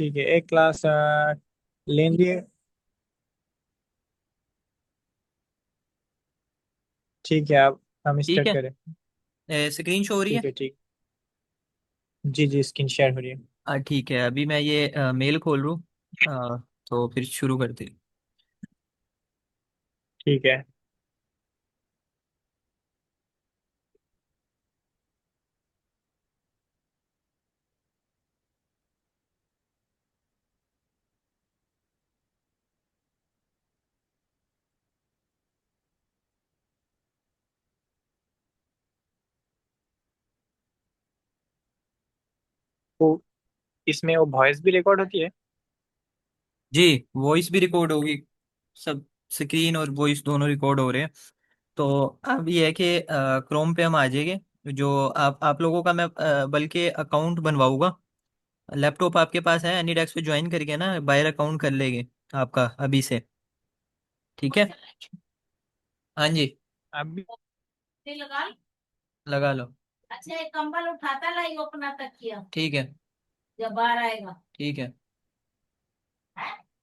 ठीक है, एक क्लास लेंगे। ठीक है, आप हम ठीक स्टार्ट है। करें। स्क्रीन शो हो रही है। ठीक है, ठीक। जी जी, स्क्रीन शेयर हो रही है। ठीक है, अभी मैं ये मेल खोल लूँ। तो फिर शुरू करते हैं। ठीक है। वो इसमें वो वॉइस भी रिकॉर्ड होती है? जी, वॉइस भी रिकॉर्ड होगी। सब स्क्रीन और वॉइस दोनों रिकॉर्ड हो रहे हैं। तो अब ये है कि क्रोम पे हम आ जाएंगे। जो आप लोगों का मैं बल्कि अकाउंट बनवाऊंगा। लैपटॉप आपके पास है, एनीडेस्क पे ज्वाइन करके ना बायर अकाउंट कर लेंगे आपका अभी से। ठीक है। हाँ जी। अभी। लगा लो। अच्छा, एक कंबल उठाता लाई अपना तकिया। ठीक है। जब बाहर आएगा। ठीक है।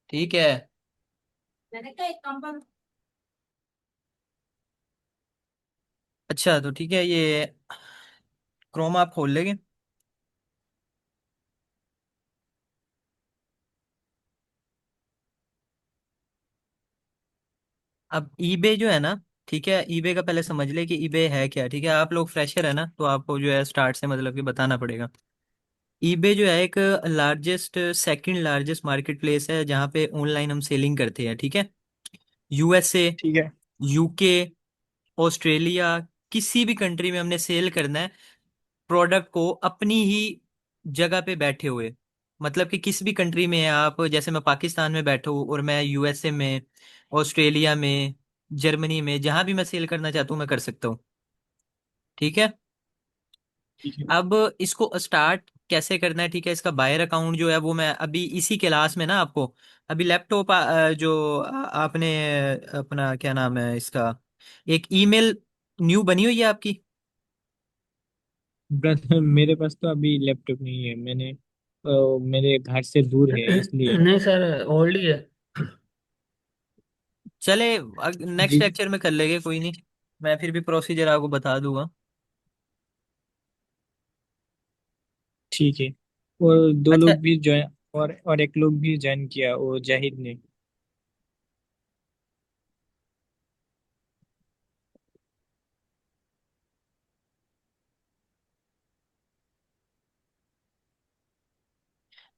ठीक है। मैंने कहा एक कंबल। अच्छा, तो ठीक है, ये क्रोम आप खोल लेंगे। अब ईबे जो है ना, ठीक है, ईबे का पहले समझ ले कि ईबे है क्या। ठीक है, आप लोग फ्रेशर है ना, तो आपको जो है स्टार्ट से मतलब कि बताना पड़ेगा। ईबे जो है एक largest second largest market place है जहाँ पे ऑनलाइन हम सेलिंग करते हैं। ठीक है। यूएसए, ठीक है। यूके, ऑस्ट्रेलिया, किसी भी कंट्री में हमने सेल करना है प्रोडक्ट को अपनी ही जगह पे बैठे हुए। मतलब कि किस भी कंट्री में है आप, जैसे मैं पाकिस्तान में बैठा हूँ और मैं यूएसए में, ऑस्ट्रेलिया में, जर्मनी में, जहां भी मैं सेल करना चाहता हूँ मैं कर सकता हूँ। ठीक है। ठीक है। अब इसको स्टार्ट कैसे करना है, ठीक है, इसका बायर अकाउंट जो है वो मैं अभी इसी क्लास में ना आपको, अभी लैपटॉप जो आपने अपना क्या नाम है इसका, एक ईमेल न्यू बनी हुई है आपकी। ब्रदर, मेरे पास तो अभी लैपटॉप नहीं है। मेरे घर से दूर है इसलिए। नहीं सर, ओल्ड ही है। चले, नेक्स्ट जी। लेक्चर में कर लेंगे, कोई नहीं। मैं फिर भी प्रोसीजर आपको बता दूंगा। ठीक है। और दो अच्छा, लोग भी ज्वाइन, और एक लोग भी ज्वाइन किया, वो जाहिद ने।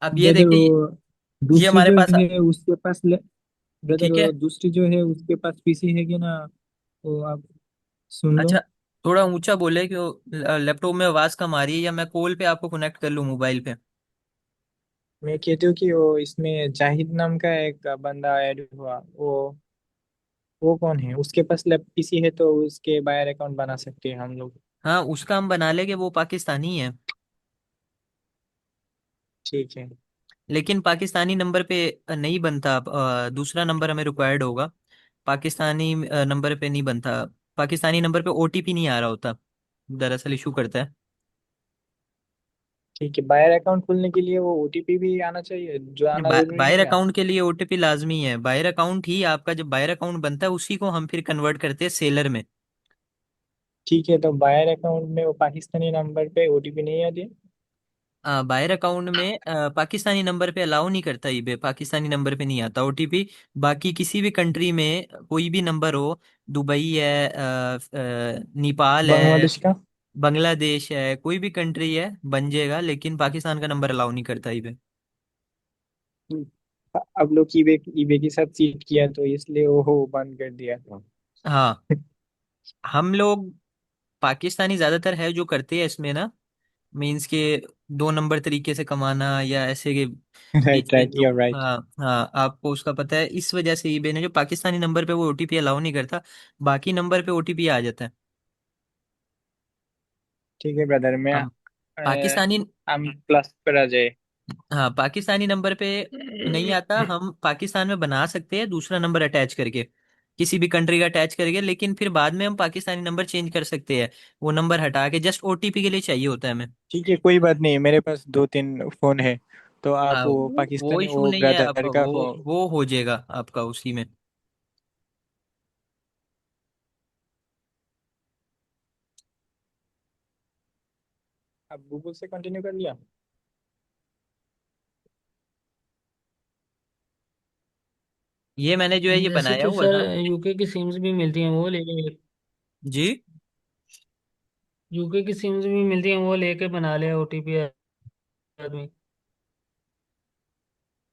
अब ये ब्रदर वो देखिए, ये दूसरी हमारे जो पास। है उसके पास ब्रदर ठीक वो है। दूसरी जो है उसके पास पीसी है कि ना? वो आप सुन लो। अच्छा, थोड़ा ऊंचा बोले कि लैपटॉप में आवाज कम आ रही है, या मैं कॉल पे आपको कनेक्ट कर लूँ मोबाइल पे। मैं कहती हूँ कि वो इसमें जाहिद नाम का एक बंदा ऐड हुआ, वो कौन है? उसके पास लैप पीसी है तो उसके बायर अकाउंट बना सकते हैं हम लोग। हाँ, उसका हम बना लेंगे, वो पाकिस्तानी है। ठीक है। लेकिन पाकिस्तानी नंबर पे नहीं बनता। दूसरा नंबर हमें रिक्वायर्ड होगा। पाकिस्तानी नंबर पे नहीं बनता। पाकिस्तानी नंबर पे ओटीपी नहीं आ रहा होता, दरअसल इशू करता है। ठीक है, बायर अकाउंट खोलने के लिए वो ओटीपी भी आना चाहिए, जो आना जरूरी है बायर क्या? अकाउंट के लिए ओटीपी लाजमी है। बायर अकाउंट ही आपका, जब बायर अकाउंट बनता है उसी को हम फिर कन्वर्ट करते हैं सेलर में। ठीक है, तो बायर अकाउंट में वो पाकिस्तानी नंबर पे ओटीपी नहीं आती? बायर अकाउंट में पाकिस्तानी नंबर पे अलाउ नहीं करता ईबे, पाकिस्तानी नंबर पे नहीं आता ओटीपी। बाकी किसी भी कंट्री में कोई भी नंबर हो, दुबई है, नेपाल है, बांग्लादेश का? बांग्लादेश है, कोई भी कंट्री है बन जाएगा, लेकिन पाकिस्तान का नंबर अलाउ नहीं करता ईबे। अब लोग ईबे ईबे के साथ चीट किया तो इसलिए वो बंद कर दिया। हाँ, हम लोग पाकिस्तानी ज्यादातर है जो करते हैं इसमें ना, मीन्स के दो नंबर तरीके से कमाना या ऐसे के बीच राइट में राइट, दो। You right. हाँ हाँ, आपको उसका पता है, इस वजह से ईबे ने जो पाकिस्तानी नंबर पे वो ओटीपी अलाउ नहीं करता, बाकी नंबर पे ओटीपी आ जाता है। ठीक है ब्रदर, मैं हम पाकिस्तानी, हम प्लस पर आ जाए। हाँ, पाकिस्तानी नंबर पे नहीं आता। हम पाकिस्तान में बना सकते हैं दूसरा नंबर अटैच करके, किसी भी कंट्री का अटैच करके, लेकिन फिर बाद में हम पाकिस्तानी नंबर चेंज कर सकते हैं। वो नंबर हटा के जस्ट ओटीपी के लिए चाहिए होता है हमें। ठीक है, कोई बात नहीं, मेरे पास दो तीन फोन है। तो हाँ आप वो वो पाकिस्तानी इशू वो नहीं है आपका, ब्रदर का हो। वो हो जाएगा आपका उसी में। आप गूगल से कंटिन्यू कर लिया। ये मैंने जो है ये वैसे बनाया तो हुआ सर था। यूके की सिम्स भी मिलती हैं वो लेके, जी। यूके की सिम्स भी मिलती हैं वो लेके बना ले ओटीपी आदमी।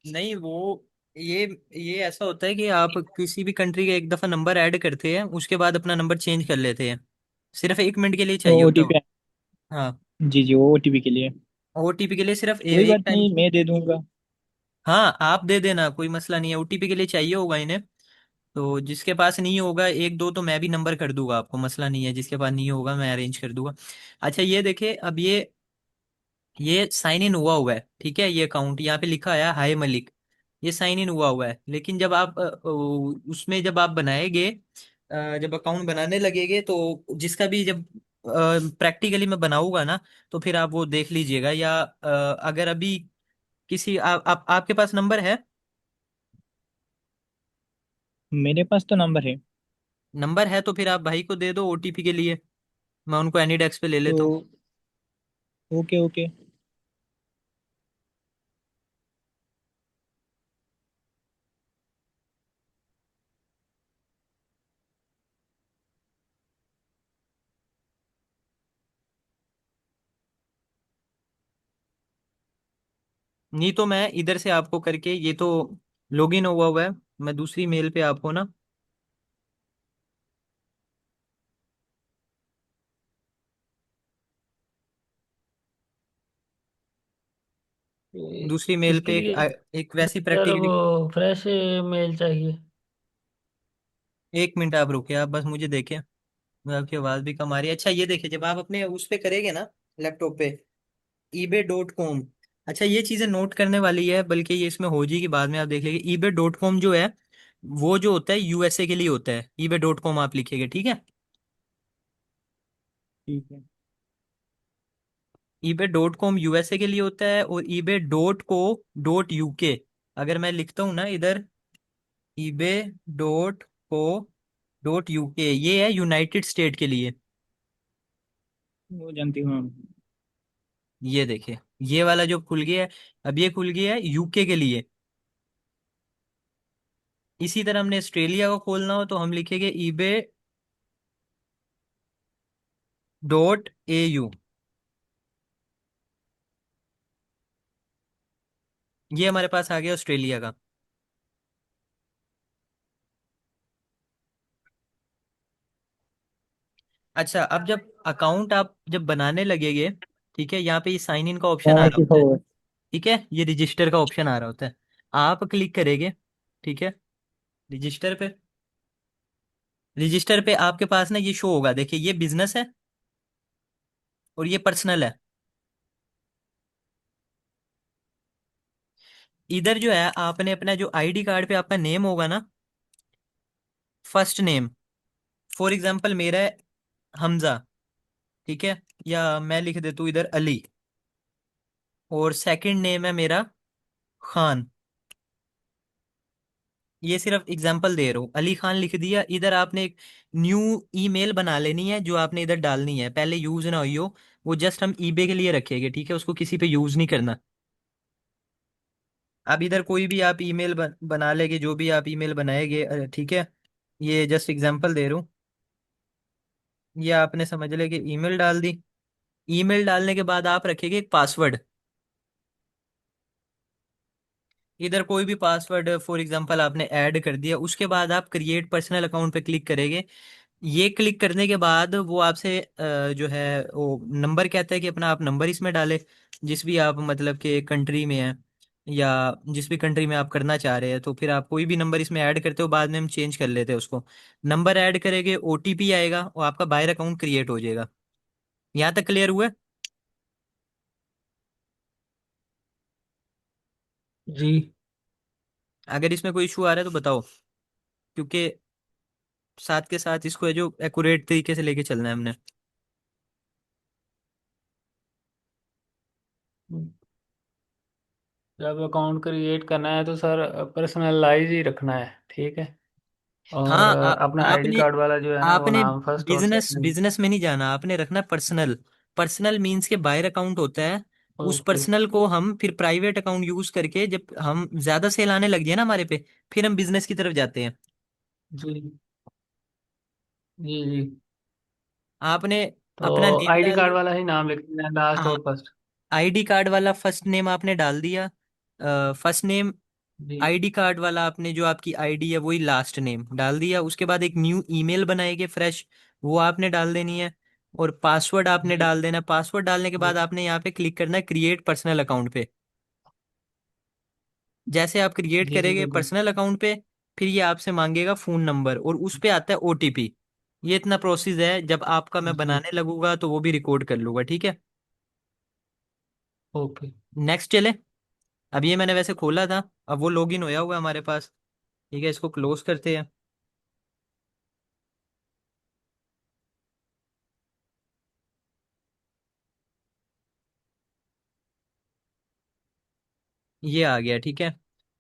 नहीं वो ये ऐसा होता है कि आप किसी भी कंट्री का एक दफा नंबर ऐड करते हैं, उसके बाद अपना नंबर चेंज कर लेते हैं। सिर्फ 1 मिनट के लिए वो चाहिए होता है। ओटीपी। हाँ। जी जी, वो ओटीपी के लिए। ओटीपी के लिए सिर्फ कोई एक बात टाइम। नहीं, मैं दे दूंगा। हाँ आप दे देना, कोई मसला नहीं है, ओटीपी के लिए चाहिए होगा इन्हें। तो जिसके पास नहीं होगा एक दो तो मैं भी नंबर कर दूंगा आपको, मसला नहीं है, जिसके पास नहीं होगा मैं अरेंज कर दूंगा। अच्छा ये देखिए, अब ये साइन इन हुआ हुआ है, ठीक है, ये अकाउंट यहाँ पे लिखा है हाय मलिक। ये साइन इन हुआ हुआ है, लेकिन जब आप उसमें जब आप बनाएंगे, जब अकाउंट बनाने लगेंगे तो जिसका भी जब प्रैक्टिकली मैं बनाऊंगा ना, तो फिर आप वो देख लीजिएगा, या अगर अभी किसी आपके पास नंबर है। मेरे पास तो नंबर है। नंबर है तो फिर आप भाई को दे दो ओटीपी के लिए, मैं उनको एनी डेस्क पे ले तो लेता हूँ। Okay okay. नहीं तो मैं इधर से आपको करके, ये तो लॉगिन हुआ हुआ है, मैं दूसरी मेल पे आपको ना, दूसरी मेल इसके पे लिए एक वैसी सर प्रैक्टिकली। वो फ्रेश मेल चाहिए। 1 मिनट आप रुके, आप बस मुझे देखें, मैं आपकी आवाज़ भी कम आ रही है। अच्छा ये देखिए, जब आप अपने उस पे करेंगे ना, लैपटॉप पे, ebay.com। अच्छा ये चीज़ें नोट करने वाली है, बल्कि ये इसमें हो जाएगी बाद में, आप देख लीजिए। ebay.com जो है वो जो होता है यूएसए के लिए होता है, ebay.com आप लिखिएगा, ठीक है। ठीक है। ebay.com यूएसए के लिए होता है, और ebay.co.uk, अगर मैं लिखता हूँ ना इधर, ebay.co.uk, ये है यूनाइटेड स्टेट के लिए। वो जानती हूँ हम। ये देखिए, ये वाला जो खुल गया है, अब ये खुल गया है यूके के लिए। इसी तरह हमने ऑस्ट्रेलिया को खोलना हो तो हम लिखेंगे ebay.au। ये हमारे पास आ गया ऑस्ट्रेलिया का। अच्छा अब जब अकाउंट आप जब बनाने लगेंगे, ठीक है, यहाँ पे ये साइन इन का ऑप्शन आ हाँ रहा की होता है, खबर। ठीक है, ये रजिस्टर का ऑप्शन आ रहा होता है, आप क्लिक करेंगे, ठीक है, रजिस्टर पे। रजिस्टर पे आपके पास ना ये शो होगा, देखिए ये बिजनेस है और ये पर्सनल है। इधर जो है आपने अपना जो आईडी कार्ड पे आपका नेम होगा ना, फर्स्ट नेम, फॉर एग्जांपल मेरा है हमजा, ठीक है, या मैं लिख देता हूँ इधर अली, और सेकंड नेम है मेरा खान। ये सिर्फ एग्जांपल दे रहा हूँ, अली खान लिख दिया, इधर आपने एक न्यू ईमेल बना लेनी है, जो आपने इधर डालनी है, पहले यूज ना हुई हो, वो जस्ट हम ईबे के लिए रखेंगे, ठीक है, उसको किसी पे यूज नहीं करना। अब इधर कोई भी आप ईमेल बना लेंगे, जो भी आप ईमेल बनाएंगे, ठीक है, ये जस्ट एग्जांपल दे रहा हूँ। ये आपने समझ ले कि ईमेल डाल दी। ईमेल डालने के बाद आप रखेंगे एक पासवर्ड, इधर कोई भी पासवर्ड फॉर एग्जांपल आपने ऐड कर दिया, उसके बाद आप क्रिएट पर्सनल अकाउंट पे क्लिक करेंगे। ये क्लिक करने के बाद वो आपसे जो है वो नंबर कहता है कि अपना आप नंबर इसमें डालें, जिस भी आप मतलब के कंट्री में हैं, या जिस भी कंट्री में आप करना चाह रहे हैं, तो फिर आप कोई भी नंबर इसमें ऐड करते हो, बाद में हम चेंज कर लेते हैं उसको। नंबर ऐड करेंगे, ओटीपी आएगा और आपका बायर अकाउंट क्रिएट हो जाएगा। यहाँ तक क्लियर हुआ है? जी। अगर इसमें कोई इशू आ रहा है तो बताओ, क्योंकि साथ के साथ इसको है जो एक्यूरेट तरीके से लेके चलना है हमने। जब अकाउंट क्रिएट करना है तो सर पर्सनलाइज ही रखना है, ठीक है। और हाँ अपना आईडी आपने कार्ड वाला जो है ना वो आपने नाम फर्स्ट और बिजनेस सेकंड। बिजनेस में नहीं जाना, आपने रखना पर्सनल। पर्सनल मींस के बायर अकाउंट होता है। उस ओके। पर्सनल को हम फिर प्राइवेट अकाउंट यूज करके, जब हम ज्यादा सेल आने लग जाए ना हमारे पे, फिर हम बिजनेस की तरफ जाते हैं। जी जी जी। आपने तो अपना नेम आईडी डाल कार्ड दिया। वाला ही नाम लिखना है, लास्ट हाँ, और फर्स्ट। आईडी कार्ड वाला फर्स्ट नेम आपने डाल दिया, फर्स्ट नेम। जी आईडी कार्ड वाला आपने जो आपकी आईडी है वही लास्ट नेम डाल दिया। उसके बाद एक न्यू ईमेल बनाएंगे फ्रेश, वो आपने डाल देनी है। और पासवर्ड आपने जी डाल देना है। पासवर्ड डालने के बाद जी आपने यहाँ पे क्लिक करना है क्रिएट पर्सनल अकाउंट पे। जैसे आप क्रिएट जी जी करेंगे बिल्कुल। पर्सनल अकाउंट पे, फिर ये आपसे मांगेगा फोन नंबर और उस पे आता है ओटीपी। ये इतना प्रोसेस है, जब आपका मैं जी बनाने लगूंगा तो वो भी रिकॉर्ड कर लूंगा, ठीक है। ओके। नेक्स्ट चले। अब ये मैंने वैसे खोला था, अब वो लॉगिन होया हुआ है हमारे पास। ठीक है, इसको क्लोज करते हैं। ये आ गया, ठीक है।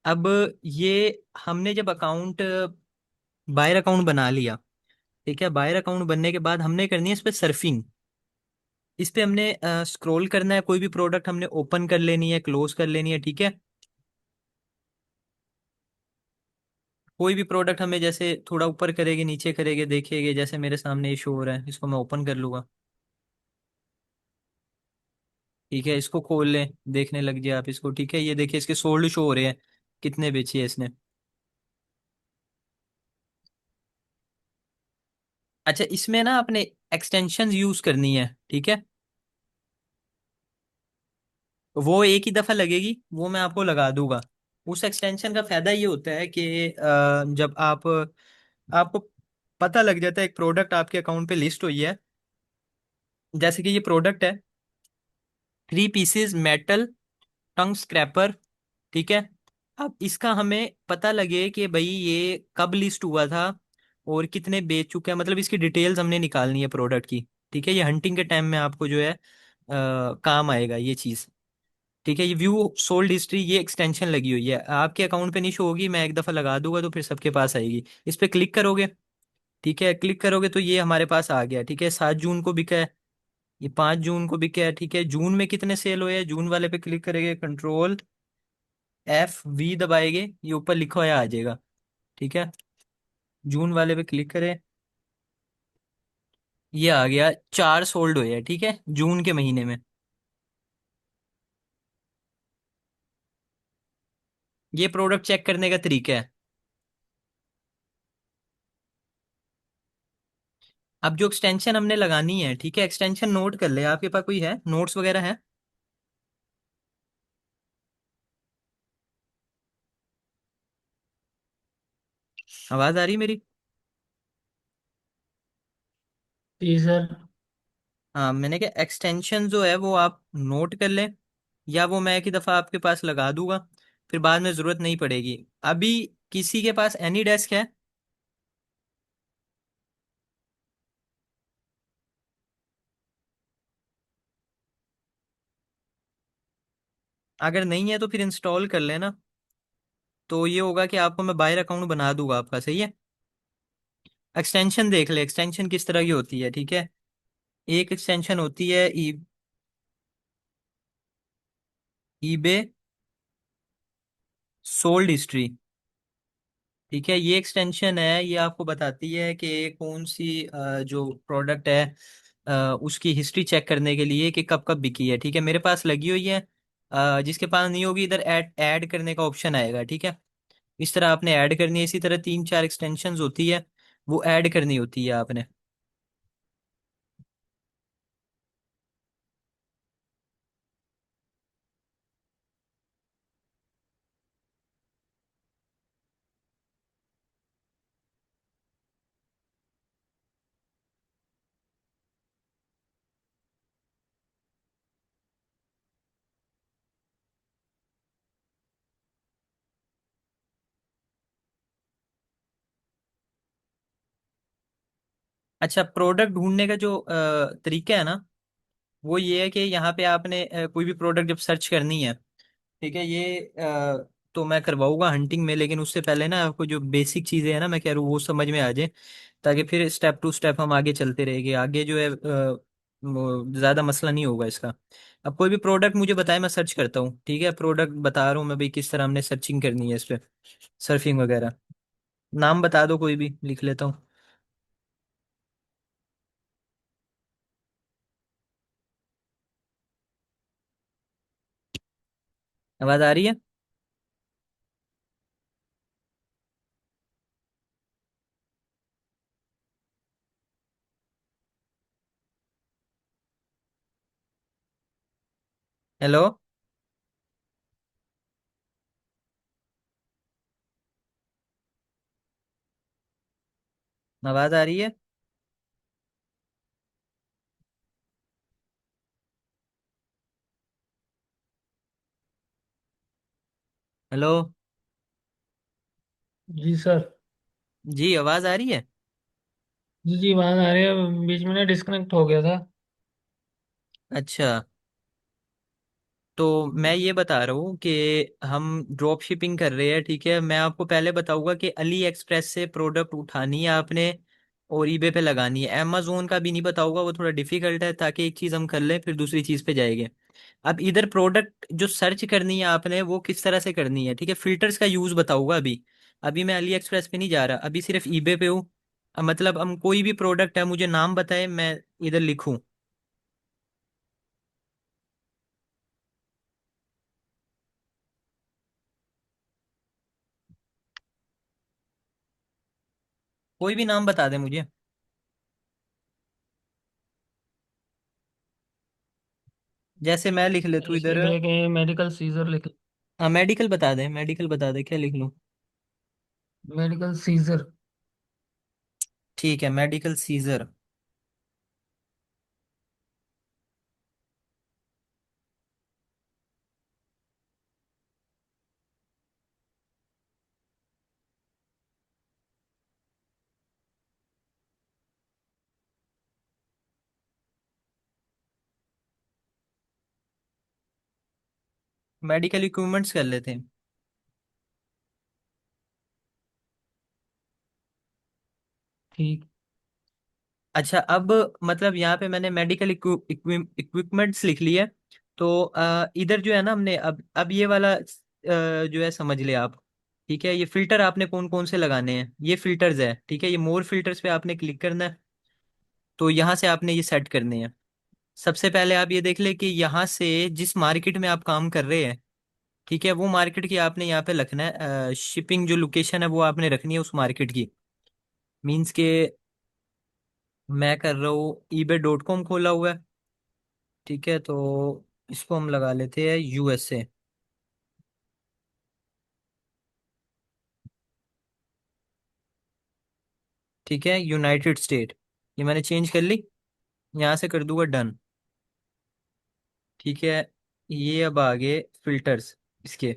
अब ये हमने जब अकाउंट, बायर अकाउंट बना लिया, ठीक है। बायर अकाउंट बनने के बाद हमने करनी है इस पे सर्फिंग। इस पे हमने स्क्रॉल करना है, कोई भी प्रोडक्ट हमने ओपन कर लेनी है, क्लोज कर लेनी है, ठीक है। कोई भी प्रोडक्ट हमें जैसे थोड़ा ऊपर करेंगे नीचे करेंगे देखेंगे, जैसे मेरे सामने ये शो हो रहा है, इसको मैं ओपन कर लूंगा। ठीक है, इसको खोल लें, देखने लग जाए आप इसको, ठीक है। ये देखिए इसके सोल्ड शो हो रहे हैं, कितने बेची है इसने। अच्छा, इसमें ना आपने एक्सटेंशन यूज करनी है, ठीक है। वो एक ही दफा लगेगी, वो मैं आपको लगा दूंगा। उस एक्सटेंशन का फायदा ये होता है कि जब आपको पता लग जाता है एक प्रोडक्ट आपके अकाउंट पे लिस्ट हुई है, जैसे कि ये प्रोडक्ट है 3 पीसेस मेटल टंग स्क्रैपर, ठीक है। अब इसका हमें पता लगे कि भाई ये कब लिस्ट हुआ था और कितने बेच चुके हैं, मतलब इसकी डिटेल्स हमने निकालनी है प्रोडक्ट की। ठीक है, ये हंटिंग के टाइम में आपको जो है काम आएगा ये चीज़। ठीक है, ये व्यू सोल्ड हिस्ट्री, ये एक्सटेंशन लगी हुई है, आपके अकाउंट पे नहीं शो होगी, मैं एक दफ़ा लगा दूंगा तो फिर सबके पास आएगी। इस पे क्लिक करोगे, ठीक है। क्लिक करोगे तो ये हमारे पास आ गया, ठीक है। 7 जून को बिका है, ये 5 जून को बिका है, ठीक है। जून में कितने सेल हुए हैं, जून वाले पे क्लिक करेंगे, Ctrl+F+V दबाएंगे, ये ऊपर लिखा हुआ आ जाएगा, ठीक है। जून वाले पे क्लिक करें, ये आ गया, 4 सोल्ड हुए हैं, ठीक है, जून के महीने में। ये प्रोडक्ट चेक करने का तरीका है। अब जो एक्सटेंशन हमने लगानी है, ठीक है, एक्सटेंशन नोट कर ले, आपके पास कोई है नोट्स वगैरह है? आवाज आ रही मेरी? जी सर। हाँ, मैंने कहा एक्सटेंशन जो है वो आप नोट कर लें, या वो मैं एक ही दफ़ा आपके पास लगा दूंगा, फिर बाद में ज़रूरत नहीं पड़ेगी। अभी किसी के पास एनी डेस्क है? अगर नहीं है तो फिर इंस्टॉल कर लेना। तो ये होगा कि आपको मैं बायर अकाउंट बना दूंगा आपका, सही है। एक्सटेंशन देख ले, एक्सटेंशन किस तरह की होती है, ठीक है। एक एक्सटेंशन होती है ईबे सोल्ड हिस्ट्री, ठीक है। ये एक्सटेंशन है, ये आपको बताती है कि कौन सी जो प्रोडक्ट है उसकी हिस्ट्री चेक करने के लिए कि कब कब बिकी है, ठीक है। मेरे पास लगी हुई है। जिसके पास नहीं होगी, इधर ऐड ऐड करने का ऑप्शन आएगा, ठीक है। इस तरह आपने ऐड करनी है, इसी तरह 3 4 एक्सटेंशंस होती है, वो ऐड करनी होती है आपने। अच्छा, प्रोडक्ट ढूंढने का जो तरीका है ना, वो ये है कि यहाँ पे आपने कोई भी प्रोडक्ट जब सर्च करनी है, ठीक है, ये तो मैं करवाऊंगा हंटिंग में, लेकिन उससे पहले ना आपको जो बेसिक चीजें हैं ना मैं कह रहा हूँ वो समझ में आ जाए, ताकि फिर स्टेप टू स्टेप हम आगे चलते रहेंगे। आगे जो है ज्यादा मसला नहीं होगा इसका। अब कोई भी प्रोडक्ट मुझे बताए, मैं सर्च करता हूँ। ठीक है, प्रोडक्ट बता रहा हूँ मैं भाई किस तरह हमने सर्चिंग करनी है इस पे, सर्फिंग वगैरह। नाम बता दो कोई भी, लिख लेता हूँ। आवाज आ रही है? हेलो? आवाज आ रही है? हेलो? जी सर। जी, आवाज आ रही है? जी जी, आवाज़ आ रही है, बीच में ना डिस्कनेक्ट हो गया था। अच्छा, तो मैं ये बता रहा हूँ कि हम ड्रॉप शिपिंग कर रहे हैं। ठीक है, मैं आपको पहले बताऊंगा कि अली एक्सप्रेस से प्रोडक्ट उठानी है आपने और ईबे पे लगानी है। अमेजोन का भी नहीं बताऊंगा, वो थोड़ा डिफिकल्ट है, ताकि एक चीज़ हम कर लें फिर दूसरी चीज़ पे जाएंगे। अब इधर प्रोडक्ट जो सर्च करनी है आपने वो किस तरह से करनी है, ठीक है, फिल्टर्स का यूज़ बताऊंगा अभी। अभी मैं अली एक्सप्रेस पे नहीं जा रहा, अभी सिर्फ ईबे पे हूँ। मतलब हम कोई भी प्रोडक्ट है, मुझे नाम बताए, मैं इधर लिखूं। कोई भी नाम बता दे मुझे। जैसे मैं लिख लेता हूँ इसके इधर। लिए कि मेडिकल सीजर लिख। हाँ, मेडिकल बता दे, मेडिकल बता दे, क्या लिख लूँ? Medical seizure. ठीक है, मेडिकल सीजर। मेडिकल इक्विपमेंट्स कर लेते हैं। ठीक। अच्छा, अब मतलब यहाँ पे मैंने मेडिकल इक्विपमेंट्स लिख लिया। तो इधर जो है ना हमने अब ये वाला जो है समझ लिया आप। ठीक है, ये फिल्टर आपने कौन कौन से लगाने हैं, ये फिल्टर्स है। ठीक है, ये मोर फिल्टर्स पे आपने क्लिक करना है। तो यहाँ से आपने ये सेट करने हैं। सबसे पहले आप ये देख ले कि यहाँ से जिस मार्केट में आप काम कर रहे हैं, ठीक है, वो मार्केट की आपने यहाँ पे रखना है। शिपिंग जो लोकेशन है वो आपने रखनी है उस मार्केट की। मीन्स के मैं कर रहा हूँ ebay.com खोला हुआ है। ठीक है, तो इसको हम लगा लेते हैं यूएसए। ठीक है, यूनाइटेड स्टेट। ये मैंने चेंज कर ली, यहाँ से कर दूंगा डन। ठीक है, ये अब आगे फिल्टर्स इसके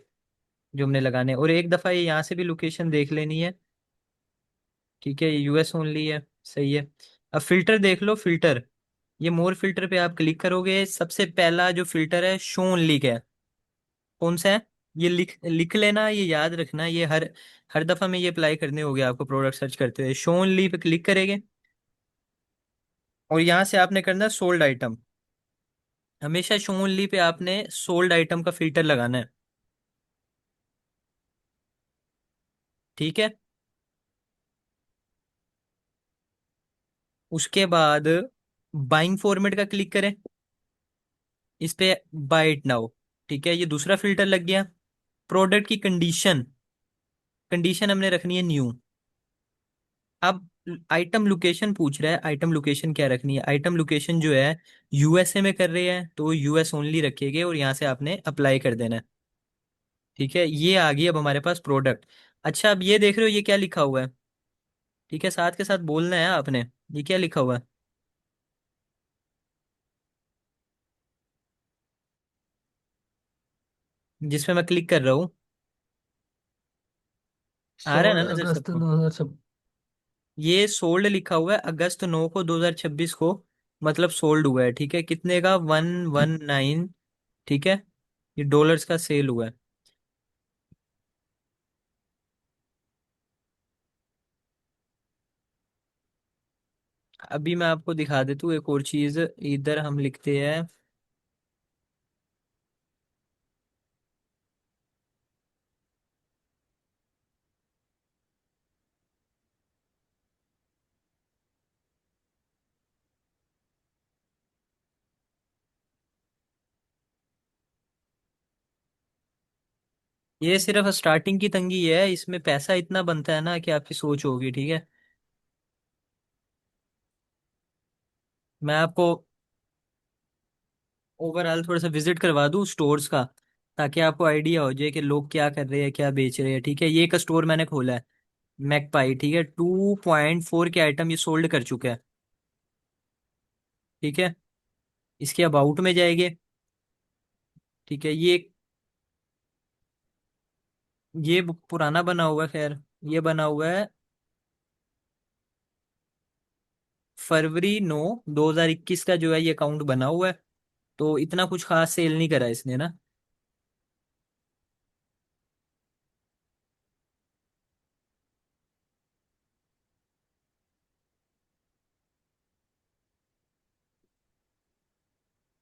जो हमने लगाने हैं। और एक दफ़ा ये यहाँ से भी लोकेशन देख लेनी है। ठीक है, ये यूएस ओनली है, सही है। अब फिल्टर देख लो, फिल्टर, ये मोर फिल्टर पे आप क्लिक करोगे, सबसे पहला जो फिल्टर है शो ओनली का है। कौन सा है? ये लिख लिख लेना, ये याद रखना, ये हर हर दफा में ये अप्लाई करने होंगे आपको प्रोडक्ट सर्च करते हुए। शो ओनली पे क्लिक करेंगे और यहाँ से आपने करना है सोल्ड आइटम। हमेशा शो ओनली पे आपने सोल्ड आइटम का फिल्टर लगाना है। ठीक है, उसके बाद बाइंग फॉर्मेट का क्लिक करें, इस पे बाय इट नाउ। ठीक है, ये दूसरा फिल्टर लग गया। प्रोडक्ट की कंडीशन, कंडीशन हमने रखनी है न्यू। अब आइटम लोकेशन पूछ रहा है, आइटम लोकेशन क्या रखनी है? आइटम लोकेशन जो है यूएसए में कर रहे हैं तो यूएस ओनली रखेंगे और यहाँ से आपने अप्लाई कर देना है। ठीक है, ये आ गई अब हमारे पास प्रोडक्ट। अच्छा, अब ये देख रहे हो ये क्या लिखा हुआ है? ठीक है, साथ के साथ बोलना है आपने। ये क्या लिखा हुआ है जिसपे मैं क्लिक कर रहा हूँ? आ रहा है 16 ना नजर अगस्त सबको? 2026। ये सोल्ड लिखा हुआ है, अगस्त 9 को 2026 को, मतलब सोल्ड हुआ है। ठीक है, कितने का? 119। ठीक है, ये डॉलर्स का सेल हुआ है। अभी मैं आपको दिखा देता हूँ एक और चीज, इधर हम लिखते हैं। ये सिर्फ स्टार्टिंग की तंगी है, इसमें पैसा इतना बनता है ना कि आपकी सोच होगी, ठीक है। मैं आपको ओवरऑल थोड़ा सा विजिट करवा दूँ स्टोर्स का, ताकि आपको आइडिया हो जाए कि लोग क्या कर रहे हैं, क्या बेच रहे हैं, ठीक है। ये एक स्टोर मैंने खोला है, मैकपाई, ठीक है। 2.4 के आइटम ये सोल्ड कर चुका है, ठीक है। इसके अबाउट में जाएंगे, ठीक है। ये पुराना बना हुआ है, खैर। ये बना हुआ है फरवरी 2021 का जो है ये अकाउंट बना हुआ है। तो इतना कुछ खास सेल नहीं करा इसने ना।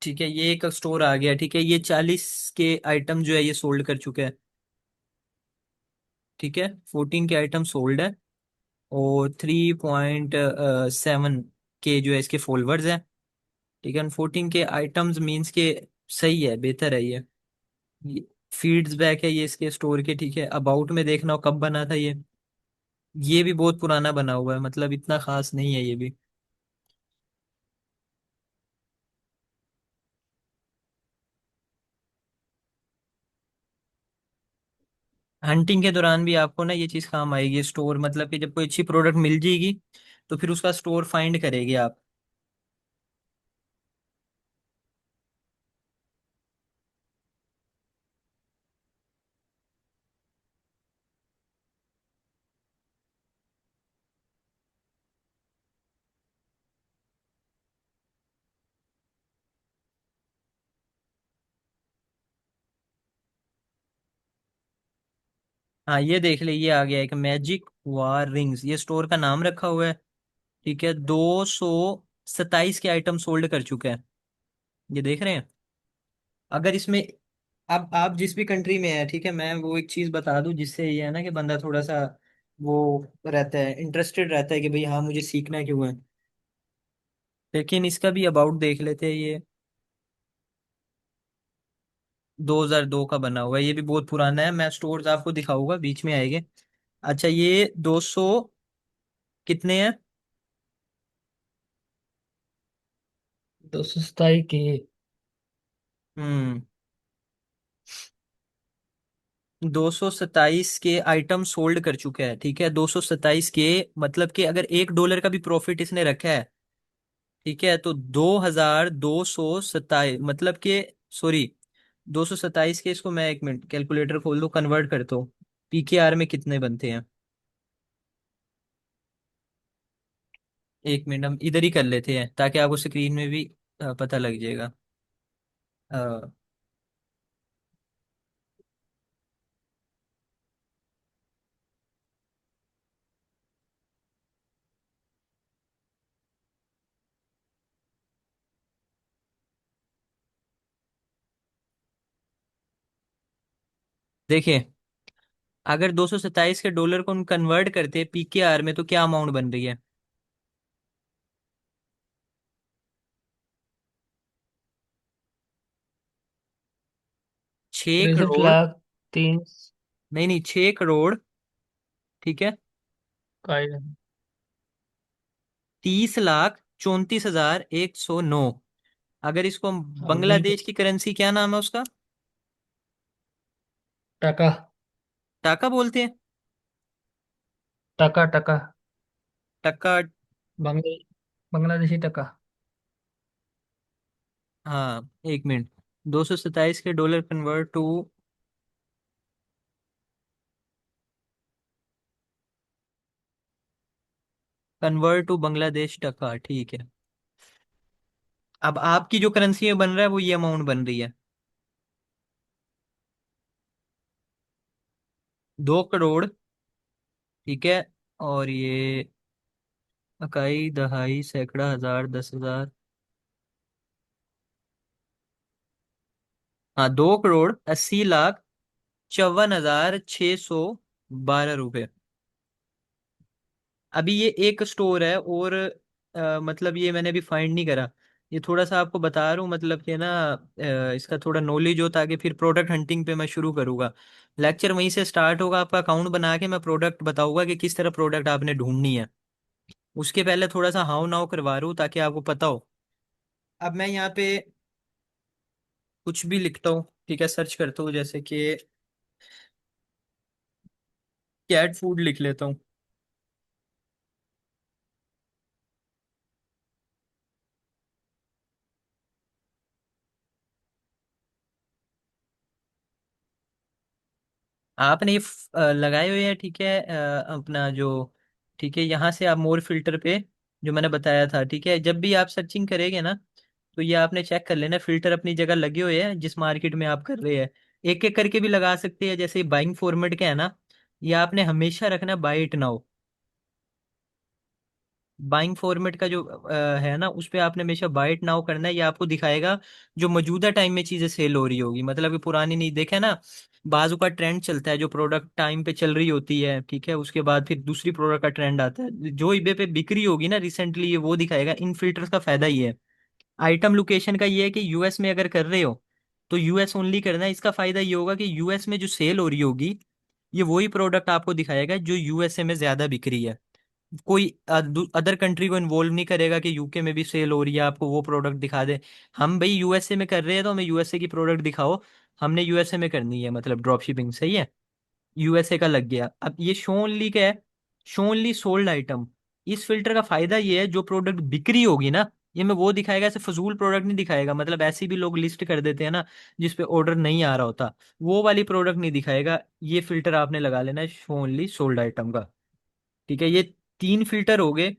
ठीक है, ये एक स्टोर आ गया, ठीक है। ये 40 के आइटम जो है ये सोल्ड कर चुके हैं, ठीक है। 14 के आइटम सोल्ड है, और 3.7 के जो है इसके फॉलोअर्स हैं, ठीक है। 14 के आइटम्स मीन्स के सही है, बेहतर है ये फीड्स बैक है ये इसके स्टोर के, ठीक है। अबाउट में देखना हो कब बना था ये भी बहुत पुराना बना हुआ है, मतलब इतना खास नहीं है ये भी। हंटिंग के दौरान भी आपको ना ये चीज काम आएगी, स्टोर, मतलब कि जब कोई अच्छी प्रोडक्ट मिल जाएगी तो फिर उसका स्टोर फाइंड करेंगे आप। हाँ, ये देख ले, ये आ गया एक मैजिक वार रिंग्स, ये स्टोर का नाम रखा हुआ है, ठीक है। 227 के आइटम सोल्ड कर चुका है, ये देख रहे हैं। अगर इसमें, अब आप जिस भी कंट्री में है, ठीक है, मैं वो एक चीज बता दूं जिससे ये है ना कि बंदा थोड़ा सा वो रहता है, इंटरेस्टेड रहता है कि भाई हाँ मुझे सीखना क्यों है। लेकिन इसका भी अबाउट देख लेते हैं। ये 2002 का बना हुआ है, ये भी बहुत पुराना है। मैं स्टोर्स आपको दिखाऊंगा, बीच में आएंगे। अच्छा, ये 200 कितने हैं? 227 के। हम्म 227 के आइटम सोल्ड कर चुका है, ठीक है। 227 के, मतलब कि अगर $1 का भी प्रॉफिट इसने रखा है, ठीक है, तो 2227, मतलब कि, सॉरी, 227 के, इसको मैं एक मिनट कैलकुलेटर खोल दो, कन्वर्ट करता हूँ। पीकेआर में कितने बनते हैं, एक मिनट हम इधर ही कर लेते हैं ताकि आपको स्क्रीन में भी पता लग जाएगा। अ, देखिए, अगर 227 के डॉलर को हम कन्वर्ट करते हैं पीकेआर में तो क्या अमाउंट बन रही है? 63 6 करोड़, लाख तीन नहीं नहीं, 6 करोड़, ठीक है। का। 30,34,109। अगर इसको हम हाँ बिल्कुल। बांग्लादेश की करेंसी, क्या नाम है उसका? टका। टाका बोलते हैं? टका टका। टक्का। बांग्ला बांग्लादेशी टका। हाँ, एक मिनट। 227 के डॉलर कन्वर्ट टू बांग्लादेश टका, ठीक है। अब आपकी जो करेंसी में बन रहा है वो ये अमाउंट बन रही है। 2 करोड़, ठीक है। और ये इकाई, दहाई, सैकड़ा, हजार, 10,000। हाँ, 2,80,54,612 रुपये। अभी ये एक स्टोर है, और मतलब ये मैंने अभी फाइंड नहीं करा। ये थोड़ा सा आपको बता रहा हूँ, मतलब कि ना इसका थोड़ा नॉलेज हो, ताकि फिर प्रोडक्ट हंटिंग पे मैं शुरू करूँगा। लेक्चर वहीं से स्टार्ट होगा, आपका अकाउंट बना के मैं प्रोडक्ट बताऊंगा कि किस तरह प्रोडक्ट आपने ढूंढनी है। उसके पहले थोड़ा सा हाउ नाउ करवा रहा हूँ, ताकि आपको पता हो। अब मैं यहाँ पे कुछ भी लिखता हूँ, ठीक है, सर्च करता हूँ, जैसे कि कैट फूड लिख लेता हूँ। आपने ये लगाए हुए हैं, ठीक है, अपना जो, ठीक है, यहाँ से आप मोर फिल्टर पे, जो मैंने बताया था, ठीक है, जब भी आप सर्चिंग करेंगे ना, तो ये आपने चेक कर लेना, फिल्टर अपनी जगह लगे हुए हैं जिस मार्केट में आप कर रहे हैं। एक एक करके भी लगा सकते हैं, जैसे बाइंग फॉर्मेट का है ना, ये आपने हमेशा रखना buy it now. Buying format का जो है ना, उस पे आपने हमेशा बाय इट नाउ करना है। ये आपको दिखाएगा जो मौजूदा टाइम में चीजें सेल हो रही होगी, मतलब कि पुरानी नहीं, देखा ना, बाजू का ट्रेंड चलता है, जो प्रोडक्ट टाइम पे चल रही होती है, ठीक है, उसके बाद फिर दूसरी प्रोडक्ट का ट्रेंड आता है, जो ईबे पे बिक्री होगी ना रिसेंटली, ये वो दिखाएगा। इन फिल्टर्स का फायदा ये है। आइटम लोकेशन का ये है कि यूएस में अगर कर रहे हो तो यूएस ओनली करना है। इसका फायदा ये होगा कि यूएस में जो सेल हो रही होगी, ये वही प्रोडक्ट आपको दिखाएगा जो यूएसए में ज्यादा बिक रही है। कोई अदर कंट्री को इन्वॉल्व नहीं करेगा कि यूके में भी सेल हो रही है, आपको वो प्रोडक्ट दिखा दे। हम भाई यूएसए में कर रहे हैं, तो हमें यूएसए की प्रोडक्ट दिखाओ। हमने यूएसए में करनी है, मतलब ड्रॉप शिपिंग, सही है। यूएसए का लग गया। अब ये शो ओनली क्या है? Show only sold item. इस फिल्टर का फायदा ये है, जो प्रोडक्ट बिक्री होगी ना, ये मैं वो दिखाएगा, ऐसे फजूल प्रोडक्ट नहीं दिखाएगा। मतलब ऐसे भी लोग लिस्ट कर देते हैं ना, जिस पे ऑर्डर नहीं आ रहा होता, वो वाली प्रोडक्ट नहीं दिखाएगा। ये फिल्टर आपने लगा लेना है, शो ओनली सोल्ड आइटम का। ठीक है, ये 3 फिल्टर हो गए।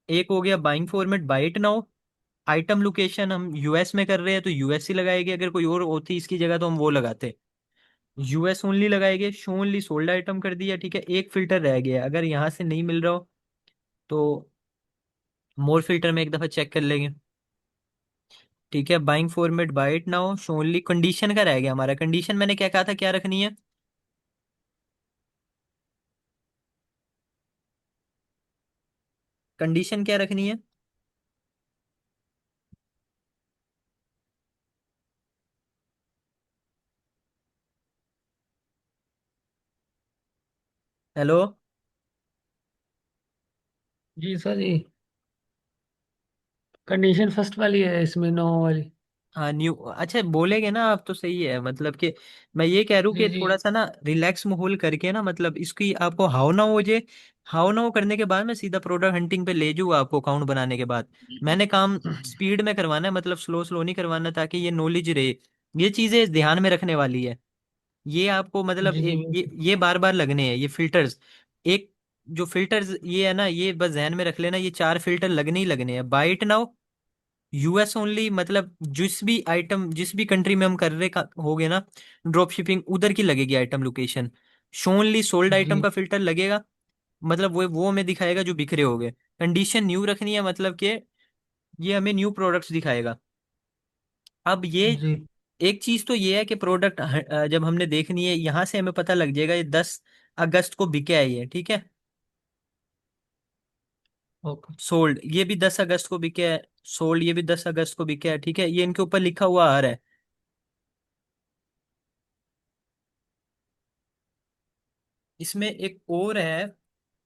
एक हो गया buying format, buy it now. Item location हम यूएस में कर रहे हैं तो यूएस ही लगाएंगे, अगर कोई और होती इसकी जगह तो हम वो लगाते। यूएस ओनली लगाएंगे, शो ओनली सोल्ड आइटम कर दिया, ठीक है। एक फिल्टर रह गया, अगर यहाँ से नहीं मिल रहा हो तो मोर फिल्टर में एक दफा चेक कर लेंगे। ठीक है, buying format, buy it now, show only. Condition का रह गया हमारा। कंडीशन मैंने क्या कहा था, क्या रखनी है? कंडीशन क्या रखनी है? हेलो। जी सर जी। कंडीशन फर्स्ट वाली है इसमें, नो वाली। हाँ, न्यू, अच्छा बोलेगे ना आप तो सही है, मतलब कि मैं ये कह रहा हूँ जी कि जी। थोड़ा सा ना रिलैक्स माहौल करके ना, मतलब इसकी आपको हाव ना हो जाए। हाव ना हो करने के बाद मैं सीधा प्रोडक्ट हंटिंग पे ले जाऊँ आपको, अकाउंट बनाने के बाद। मैंने काम स्पीड में करवाना है, मतलब स्लो स्लो नहीं करवाना, ताकि ये नॉलेज रहे। ये चीजें ध्यान में रखने वाली है। ये आपको मतलब जी जी ये बार बार लगने हैं ये फिल्टर्स। एक जो फिल्टर्स ये है ना, ये बस ध्यान में रख लेना, ये 4 फिल्टर लगने ही लगने हैं। By it now, US only, मतलब जिस भी आइटम, जिस भी कंट्री में हम कर रहे का होगे ना ड्रॉप शिपिंग, उधर की लगेगी item location. Show only sold item जी का फिल्टर लगेगा, मतलब वो हमें दिखाएगा जो बिखरे होंगे। कंडीशन न्यू रखनी है, मतलब कि ये हमें न्यू प्रोडक्ट्स दिखाएगा। अब ये जी। एक चीज तो ये है कि प्रोडक्ट जब हमने देखनी है, यहाँ से हमें पता लग जाएगा ये 10 अगस्त को बिके है, ये ठीक है। ओके। सोल्ड ये भी 10 अगस्त को बिके है। सोल्ड ये भी 10 अगस्त को बिके है, ठीक है, ये इनके ऊपर लिखा हुआ आ रहा है। इसमें एक और है,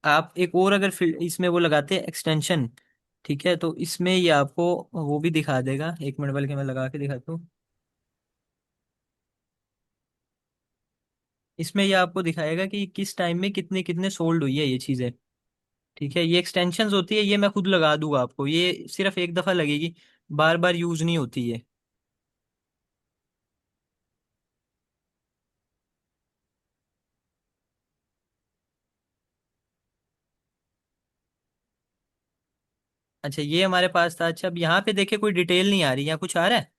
आप एक और अगर इसमें वो लगाते हैं एक्सटेंशन, ठीक है, तो इसमें ये आपको वो भी दिखा देगा। एक मिनट, बल्कि मैं लगा के दिखाता हूँ। इसमें ये आपको दिखाएगा कि किस टाइम में कितने कितने सोल्ड हुई है ये चीज़ें। ठीक है, ये एक्सटेंशंस होती है, ये मैं खुद लगा दूंगा आपको, ये सिर्फ एक दफ़ा लगेगी, बार बार यूज नहीं होती है। अच्छा, ये हमारे पास था। अच्छा, अब यहाँ पे देखे कोई डिटेल नहीं आ रही, यहाँ कुछ आ रहा है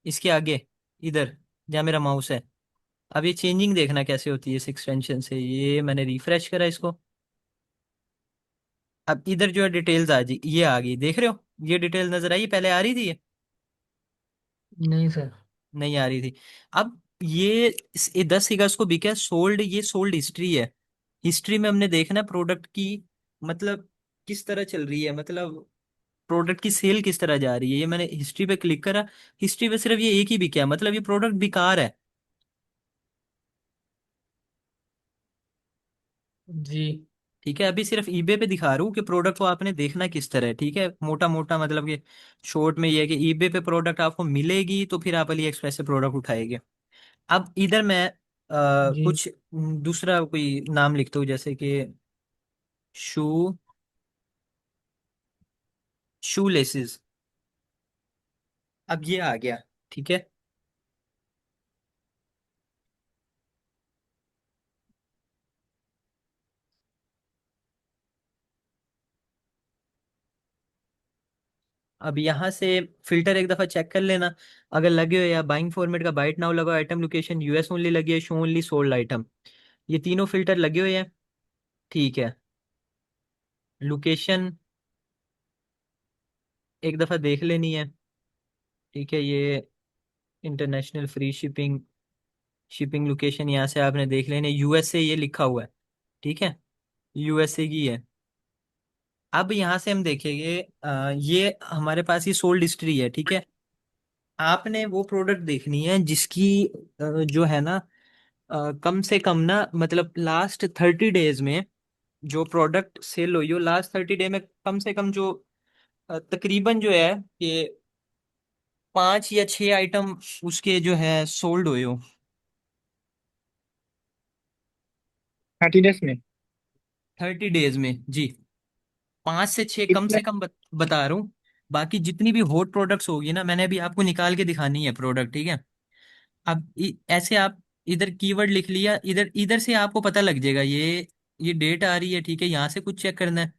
इसके आगे, इधर जहाँ मेरा माउस है। अब ये चेंजिंग देखना कैसे होती है इस एक्सटेंशन से। ये मैंने रिफ्रेश करा इसको। अब इधर जो है डिटेल्स आ जी, ये आ गई, देख रहे हो? ये डिटेल नजर आई, पहले आ रही थी ये? नहीं सर। नहीं आ रही थी। अब ये 10 अगस्त को बिका सोल्ड, ये सोल्ड हिस्ट्री है। हिस्ट्री में हमने देखना है प्रोडक्ट की, मतलब किस तरह चल रही है, मतलब प्रोडक्ट की सेल किस तरह जा रही है। ये मैंने हिस्ट्री पे क्लिक करा, हिस्ट्री पे सिर्फ ये एक ही बिका है, मतलब ये प्रोडक्ट बेकार है। जी। ठीक है, अभी सिर्फ ईबे पे दिखा रहा हूँ कि प्रोडक्ट को आपने देखना किस तरह है। ठीक है, मोटा मोटा मतलब कि शॉर्ट में ये है कि ईबे पे प्रोडक्ट आपको मिलेगी तो फिर आप अली एक्सप्रेस से प्रोडक्ट उठाएंगे। अब इधर मैं जी। कुछ दूसरा कोई नाम लिखता हूँ, जैसे कि शू, शू लेसेस। अब ये आ गया। ठीक है, अब यहाँ से फिल्टर एक दफा चेक कर लेना, अगर लगे हो या बाइंग फॉर्मेट का बाइट नाउ लगा, आइटम लोकेशन यूएस ओनली लगी है, शो ओनली सोल्ड आइटम, ये तीनों फिल्टर लगे हुए हैं। ठीक है, लोकेशन एक दफा देख लेनी है। ठीक है, ये international free shipping, shipping location यहाँ से आपने देख लेनी है, यूएसए ये लिखा हुआ है। ठीक है, यूएसए की है। अब यहाँ से हम देखेंगे ये हमारे पास ये सोल्ड हिस्ट्री है। ठीक है, आपने वो प्रोडक्ट देखनी है जिसकी जो है ना कम से कम ना, मतलब लास्ट 30 डेज में जो प्रोडक्ट सेल हुई हो, लास्ट 30 डे में कम से कम जो तकरीबन जो है कि 5 या 6 आइटम उसके जो है सोल्ड हुए हो। 30 डेज में 30 डेज में जी, 5 से 6 कम कितने? से कम बता रहा हूँ। बाकी जितनी भी हॉट प्रोडक्ट्स होगी ना, मैंने अभी आपको निकाल के दिखानी है प्रोडक्ट। ठीक है, अब ऐसे आप इधर कीवर्ड लिख लिया, इधर इधर से आपको पता लग जाएगा। ये डेट आ रही है। ठीक है, यहाँ से कुछ चेक करना है।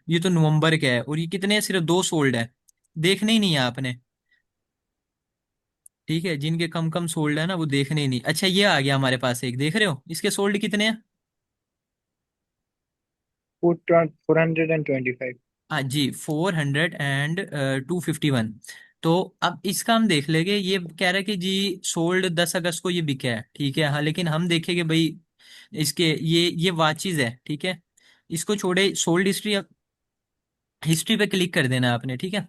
ये तो नवंबर का है और ये कितने हैं? सिर्फ 2 सोल्ड है, देखने ही नहीं है आपने। ठीक है, जिनके कम कम सोल्ड है ना वो देखने ही नहीं। अच्छा, ये आ गया हमारे पास एक, देख रहे हो इसके सोल्ड कितने हैं? 425। हाँ जी, 400 एंड 251। तो अब इसका हम देख लेंगे, ये कह रहा है कि जी सोल्ड 10 अगस्त को ये बिका है। ठीक है, हाँ, लेकिन हम देखेंगे भाई इसके ये वाचिज है। ठीक है, इसको छोड़े, सोल्ड हिस्ट्री, हिस्ट्री पे क्लिक कर देना आपने। ठीक है,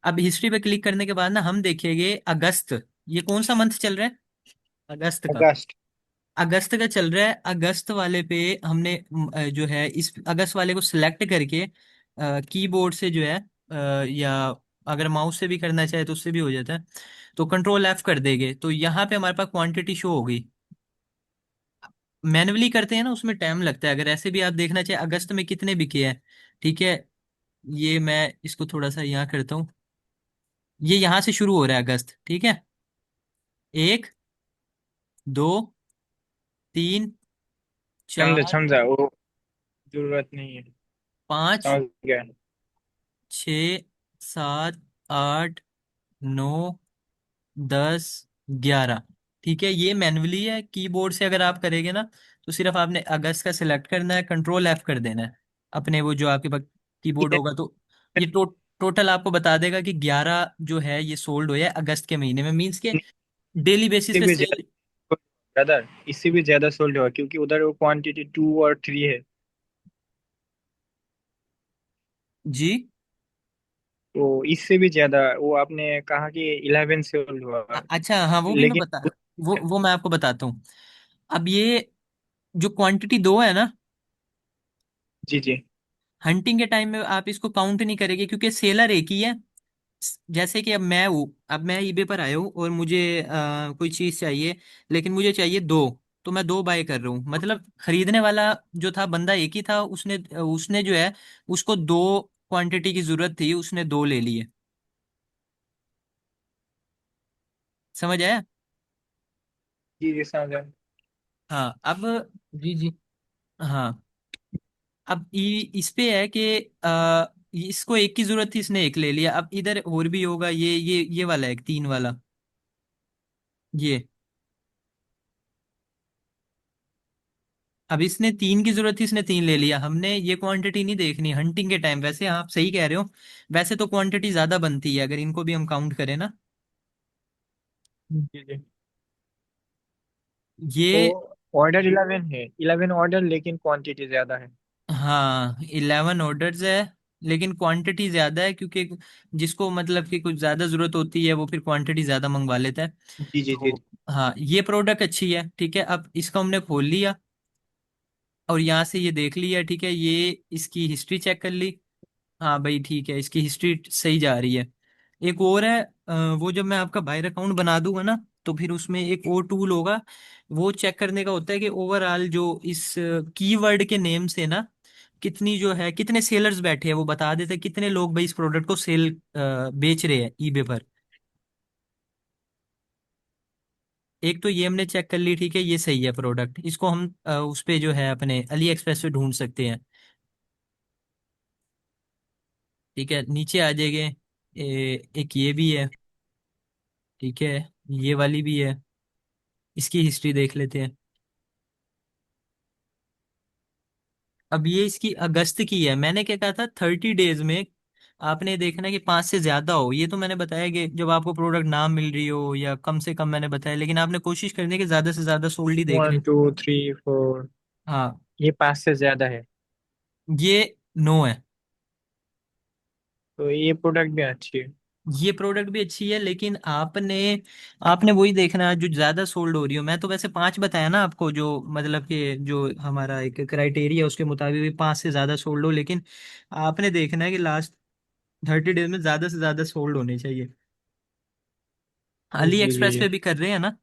अब हिस्ट्री पे क्लिक करने के बाद ना हम देखेंगे अगस्त, ये कौन सा मंथ चल रहा है? अगस्त का। अगस्त। अगस्त का चल रहा है, अगस्त वाले पे हमने जो है इस अगस्त वाले को सिलेक्ट करके कीबोर्ड से जो है या अगर माउस से भी करना चाहे तो उससे भी हो जाता है, तो कंट्रोल एफ कर देंगे तो यहाँ पे हमारे पास क्वांटिटी शो होगी। मैन्युअली करते हैं ना उसमें टाइम लगता है, अगर ऐसे भी आप देखना चाहे अगस्त में कितने बिके हैं। ठीक है, ये मैं इसको थोड़ा सा यहाँ करता हूँ, ये यहाँ से शुरू हो रहा है अगस्त। ठीक है, 1, 2, 3, समझा 4, समझा, वो जरूरत नहीं है। 5, समझ गया। 6, 7, 8, 9, 10, 11। ठीक है, ये मैन्युअली है, कीबोर्ड से अगर आप करेंगे ना तो सिर्फ आपने अगस्त का सिलेक्ट करना है, कंट्रोल एफ कर देना है अपने वो जो आपके पास कीबोर्ड ये होगा, तो ये टोटल आपको बता देगा कि 11 जो है ये सोल्ड हुआ है अगस्त के महीने में, मीन्स के डेली बेसिस इससे पे भी सेल। ज्यादा ब्रदर, इससे भी ज्यादा सोल्ड होगा क्योंकि उधर वो क्वांटिटी 2 और 3 है। जी, तो इससे भी ज्यादा, वो आपने कहा कि 11 सोल्ड हुआ, अच्छा, हाँ, वो भी मैं लेकिन बता, वो मैं आपको बताता हूँ। अब ये जो क्वांटिटी 2 है ना, जी जी हंटिंग के टाइम में आप इसको काउंट नहीं करेंगे क्योंकि सेलर एक ही है। जैसे कि अब मैं हूँ, अब मैं ईबे पर आया हूँ और मुझे कोई चीज़ चाहिए, लेकिन मुझे चाहिए 2, तो मैं 2 बाय कर रहा हूँ, मतलब खरीदने वाला जो था बंदा एक ही था, उसने उसने जो है उसको 2 क्वांटिटी की जरूरत थी, उसने 2 ले लिए। समझ आया? जी जी समझा। हाँ, अब, जी। जी। हाँ, अब इस पे है कि इसको एक की जरूरत थी, इसने एक ले लिया। अब इधर और भी होगा, ये वाला है 3 वाला, ये अब इसने 3 की जरूरत थी, इसने 3 ले लिया। हमने ये क्वांटिटी नहीं देखनी हंटिंग के टाइम। वैसे आप सही कह रहे हो, वैसे तो क्वांटिटी ज्यादा बनती है अगर इनको भी हम काउंट करें ना। जी जी। तो ये ऑर्डर 11 है, 11 ऑर्डर, लेकिन क्वांटिटी ज्यादा है। हाँ 11 ऑर्डर्स है, लेकिन क्वांटिटी ज्यादा है, क्योंकि जिसको मतलब कि कुछ ज्यादा जरूरत होती है वो फिर क्वांटिटी ज्यादा मंगवा लेता है। जी जी जी। तो हाँ ये प्रोडक्ट अच्छी है, ठीक है। अब इसको हमने खोल लिया और यहाँ से ये देख लिया, ठीक है। ये इसकी हिस्ट्री चेक कर ली। हाँ भाई ठीक है, इसकी हिस्ट्री सही जा रही है। एक और है, वो जब मैं आपका बायर अकाउंट बना दूंगा ना, तो फिर उसमें एक और टूल होगा। वो चेक करने का होता है कि ओवरऑल जो इस कीवर्ड के नेम से ना कितनी जो है, कितने सेलर्स बैठे हैं, वो बता देते हैं कितने लोग भाई इस प्रोडक्ट को सेल बेच रहे हैं ईबे पर। एक तो ये हमने चेक कर ली, ठीक है, ये सही है प्रोडक्ट। इसको हम उस पे जो है अपने अली एक्सप्रेस पे ढूंढ सकते हैं। ठीक है, नीचे आ जाएंगे। एक ये भी है, ठीक है, ये वाली भी है। इसकी हिस्ट्री देख लेते हैं। अब ये इसकी अगस्त की है। मैंने क्या कहा था, 30 डेज में आपने देखना है कि 5 से ज्यादा हो। ये तो मैंने बताया कि जब आपको प्रोडक्ट ना मिल रही हो या कम से कम मैंने बताया, लेकिन आपने कोशिश करनी है कि ज्यादा से ज्यादा सोल्ड ही देख ले। 1 2 3 4, हाँ ये 5 से ज्यादा है। ये नो है। तो ये प्रोडक्ट भी अच्छी है। ये प्रोडक्ट भी अच्छी है, लेकिन आपने आपने वही देखना है जो ज्यादा सोल्ड हो रही हो। मैं तो वैसे 5 बताया ना आपको, जो मतलब कि जो हमारा एक क्राइटेरिया उसके मुताबिक भी 5 से ज्यादा सोल्ड हो, लेकिन आपने देखना है कि लास्ट 30 डेज में ज्यादा से ज्यादा सोल्ड होने चाहिए। अली जी जी एक्सप्रेस जी। पे भी कर रहे हैं ना।